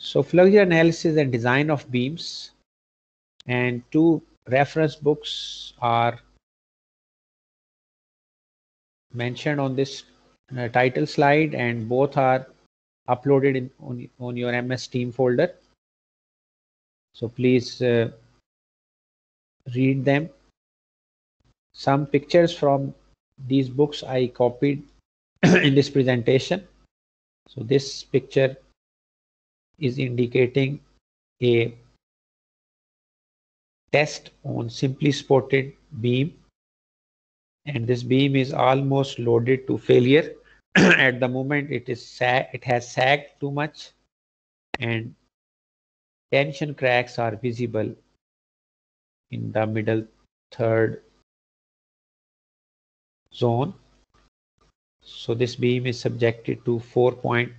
So flexure analysis and design of beams, and two reference books are mentioned on this title slide, and both are uploaded on your MS Team folder. So please read them. Some pictures from these books I copied in this presentation. So this picture is indicating a test on simply supported beam, and this beam is almost loaded to failure. At the moment it has sagged too much, and tension cracks are visible in the middle third zone. So this beam is subjected to 4-point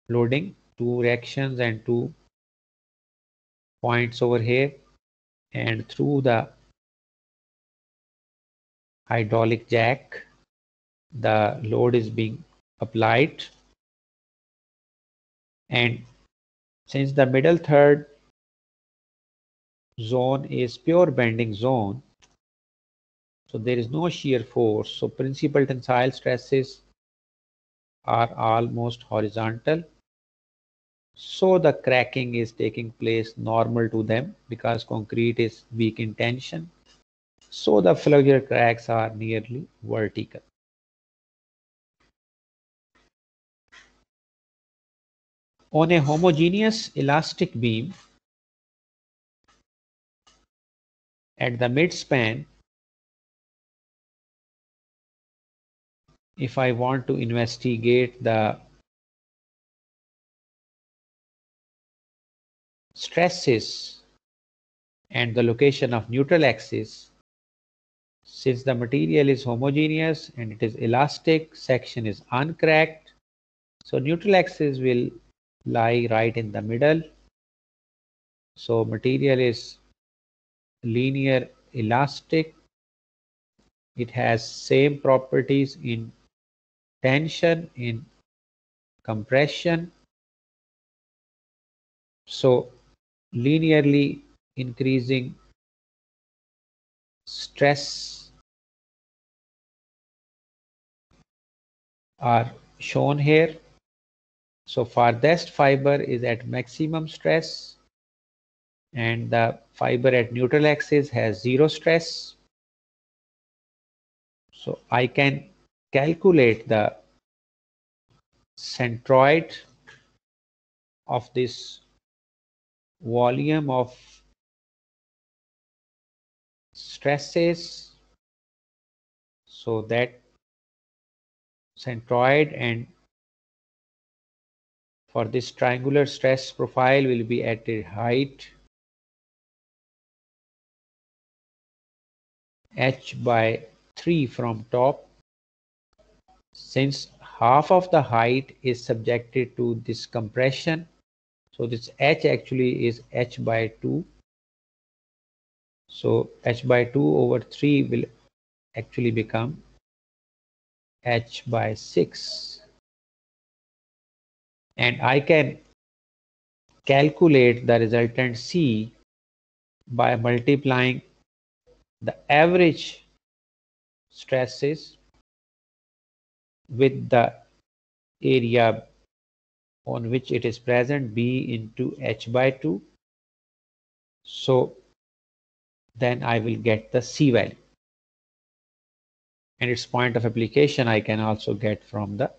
loading, 2 reactions and 2 points over here, and through the hydraulic jack the load is being applied. And since the middle third zone is pure bending zone, so there is no shear force, so principal tensile stresses are almost horizontal, so the cracking is taking place normal to them because concrete is weak in tension, so the flexure cracks are nearly vertical. On a homogeneous elastic beam at the midspan, if I want to investigate the stresses and the location of neutral axis, since the material is homogeneous and it is elastic, section is uncracked, so neutral axis will lie right in the middle. So material is linear elastic, it has same properties in tension, in compression, so linearly increasing stress are shown here. So farthest fiber is at maximum stress, and the fiber at neutral axis has zero stress. So I can calculate the centroid of this volume of stresses, so that centroid and for this triangular stress profile will be at a height h by 3 from top. Since half of the height is subjected to this compression, so this h actually is h by 2. So h by 2 over 3 will actually become h by 6. And I can calculate the resultant C by multiplying the average stresses with the area on which it is present, B into h by 2. So then I will get the C value. And its point of application I can also get from the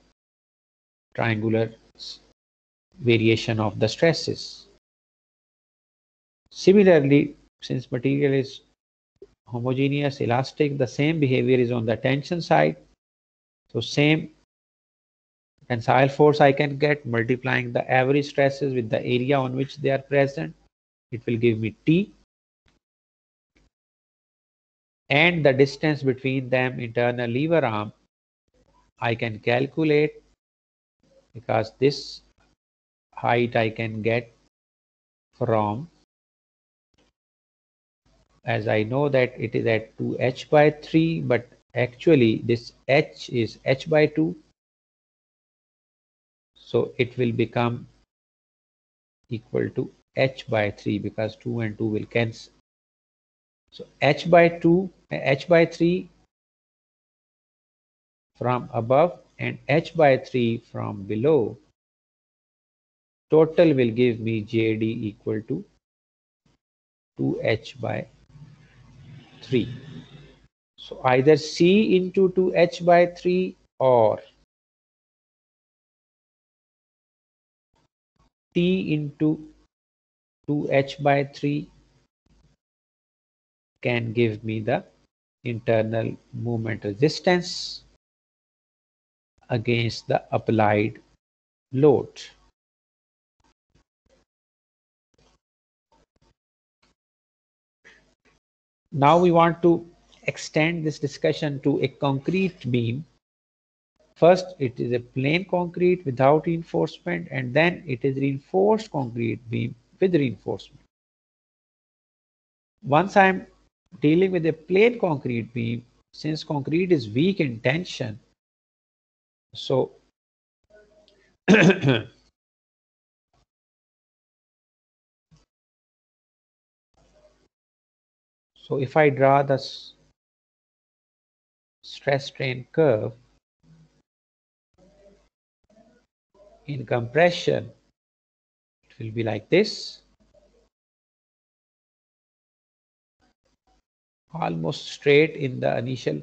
triangular variation of the stresses. Similarly, since material is homogeneous, elastic, the same behavior is on the tension side. So same tensile force I can get multiplying the average stresses with the area on which they are present. It will give me T. And the distance between them, internal lever arm, I can calculate because this height I can get from, as I know that it is at 2h by 3, but actually this h is h by 2. So it will become equal to h by 3 because 2 and 2 will cancel. So h by 3 from above and h by 3 from below, total will give me JD equal to 2h by 3. So either C into 2h by 3 or T into 2h by 3 can give me the internal movement resistance against the applied load. Now we want to extend this discussion to a concrete beam. First, it is a plain concrete without reinforcement, and then it is reinforced concrete beam with reinforcement. Once I'm dealing with a plain concrete beam, since concrete is weak in tension, so so if I draw the stress strain curve in compression, it will be like this, almost straight in the initial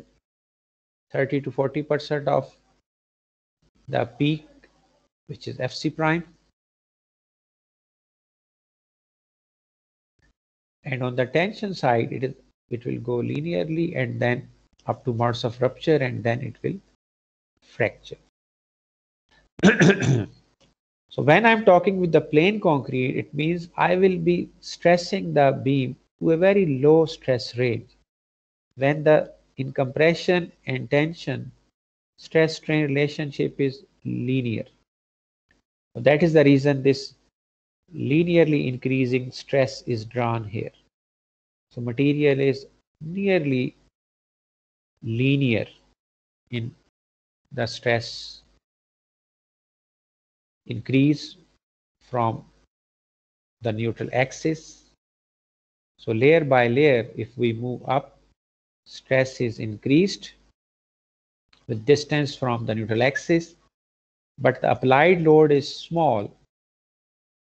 30 to 40% of the peak, which is FC prime. And on the tension side, it will go linearly and then up to modes of rupture, and then it will fracture. So when I'm talking with the plain concrete, it means I will be stressing the beam to a very low stress range. When the in compression and tension, stress strain relationship is linear. So that is the reason this linearly increasing stress is drawn here. So material is nearly linear in the stress increase from the neutral axis. So layer by layer, if we move up, stress is increased with distance from the neutral axis, but the applied load is small,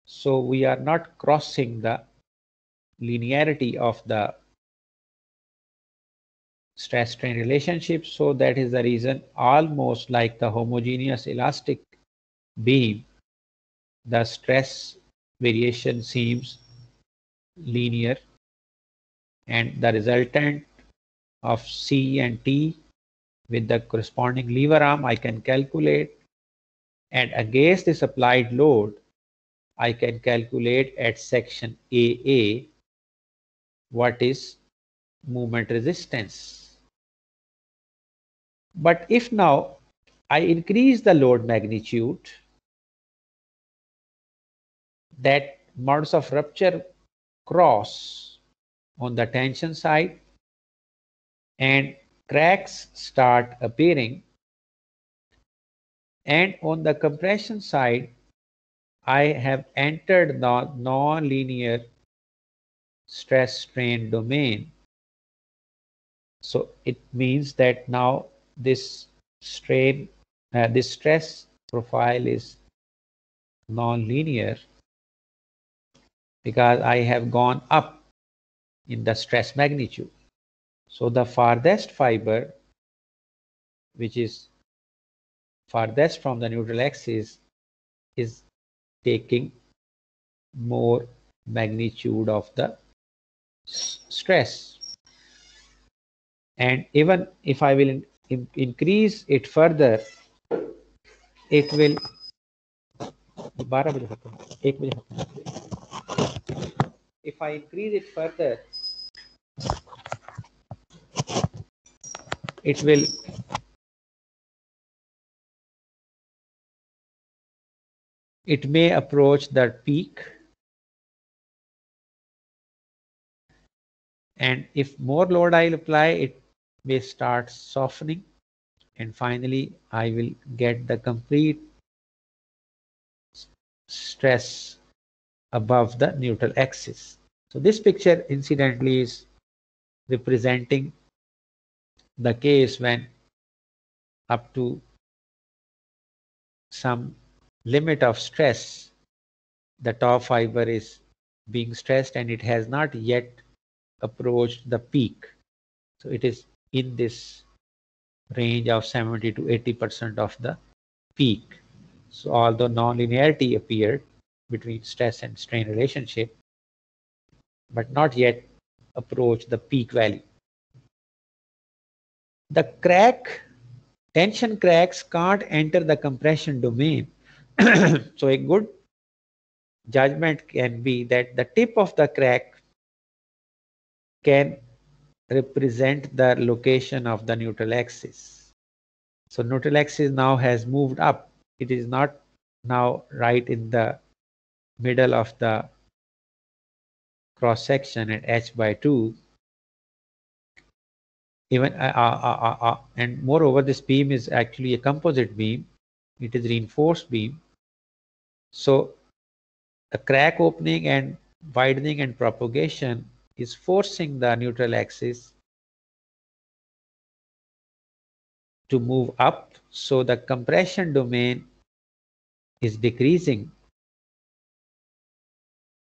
so we are not crossing the linearity of the stress strain relationship. So that is the reason, almost like the homogeneous elastic beam, the stress variation seems linear, and the resultant of C and T with the corresponding lever arm I can calculate, and against this applied load I can calculate at section AA what is movement resistance. But if now I increase the load magnitude, that modes of rupture cross on the tension side and cracks start appearing, and on the compression side I have entered the non-linear stress strain domain. So it means that now this this stress profile is non-linear because I have gone up in the stress magnitude. So the farthest fiber, which is farthest from the neutral axis, is taking more magnitude of the stress. And even if I will increase it further, it will 12 बजे खत्म 1 बजे खत्म. If I increase it further, it will it may approach the peak, and if more load I apply, it may start softening, and finally I will get the complete stress above the neutral axis. So this picture incidentally is representing the case when up to some limit of stress, the top fiber is being stressed and it has not yet approached the peak. So it is in this range of 70 to 80% of the peak. So although nonlinearity appeared between stress and strain relationship, but not yet approached the peak value. The tension cracks can't enter the compression domain. So a good judgment can be that the tip of the crack can represent the location of the neutral axis. So neutral axis now has moved up. It is not now right in the middle of the cross section at h by 2. Even and moreover, this beam is actually a composite beam. It is reinforced beam. So the crack opening and widening and propagation is forcing the neutral axis to move up. So the compression domain is decreasing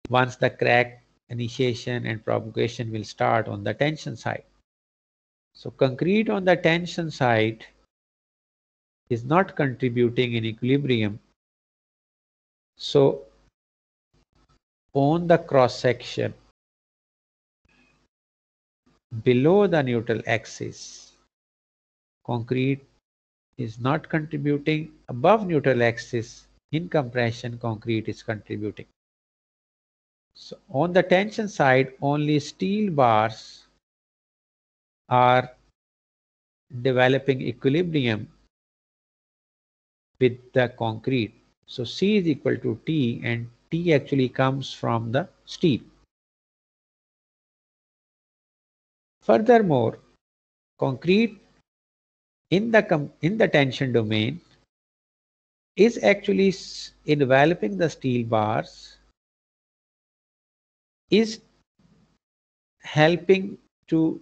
once the crack initiation and propagation will start on the tension side. So concrete on the tension side is not contributing in equilibrium. So on the cross section below the neutral axis, concrete is not contributing. Above neutral axis in compression, concrete is contributing. So on the tension side, only steel bars are developing equilibrium with the concrete. So C is equal to T, and T actually comes from the steel. Furthermore, concrete in the tension domain is actually enveloping the steel bars, is helping to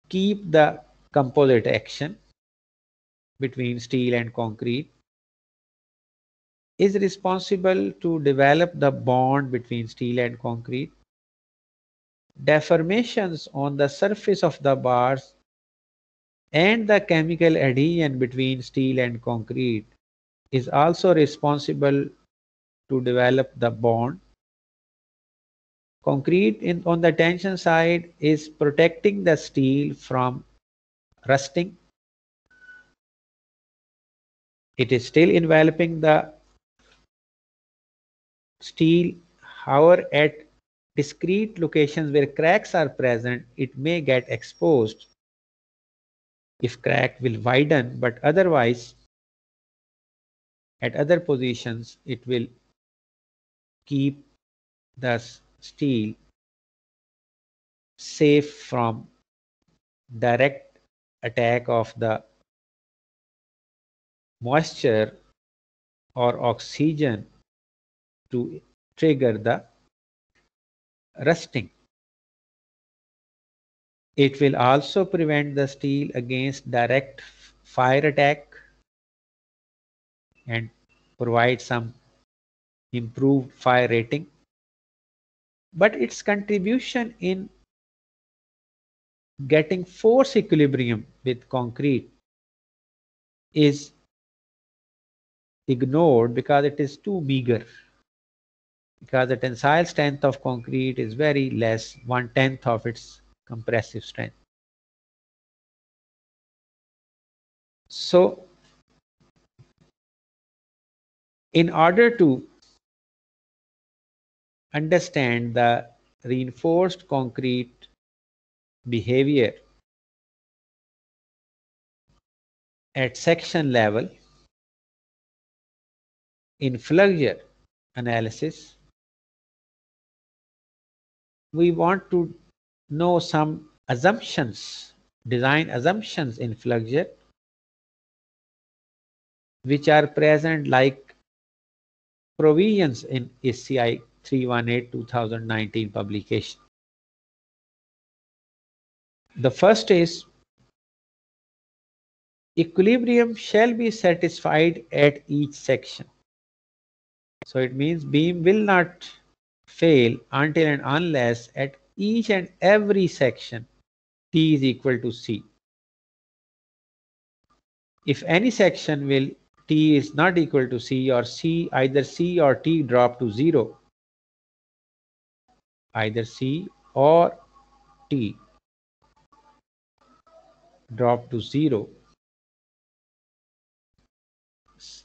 keep the composite action between steel and concrete, is responsible to develop the bond between steel and concrete. Deformations on the surface of the bars and the chemical adhesion between steel and concrete is also responsible to develop the bond. Concrete on the tension side is protecting the steel from rusting. It is still enveloping the steel. However, at discrete locations where cracks are present, it may get exposed if crack will widen, but otherwise at other positions it will keep the steel safe from direct attack of the moisture or oxygen to trigger the rusting. It will also prevent the steel against direct fire attack and provide some improved fire rating. But its contribution in getting force equilibrium with concrete is ignored because it is too meager. Because the tensile strength of concrete is very less, 1/10 of its compressive strength. So in order to understand the reinforced concrete behavior at section level in flexure analysis, we want to know some assumptions, design assumptions in flexure which are present, like provisions in ACI 318-2019 publication. The first is equilibrium shall be satisfied at each section. So it means beam will not fail until and unless at each and every section T is equal to C. If any section will T is not equal to C, or either C or T drop to 0, either C or T drop to 0,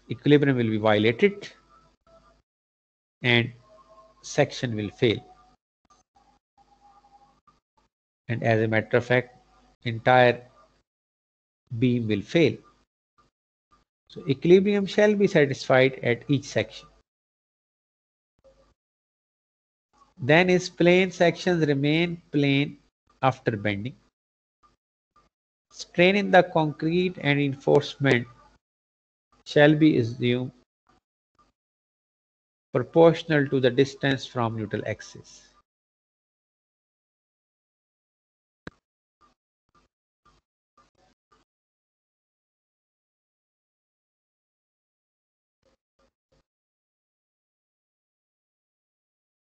equilibrium will be violated and section will fail. And as a matter of fact, entire beam will fail. So equilibrium shall be satisfied at each section. Then is plane sections remain plane after bending. Strain in the concrete and reinforcement shall be assumed proportional to the distance from neutral axis.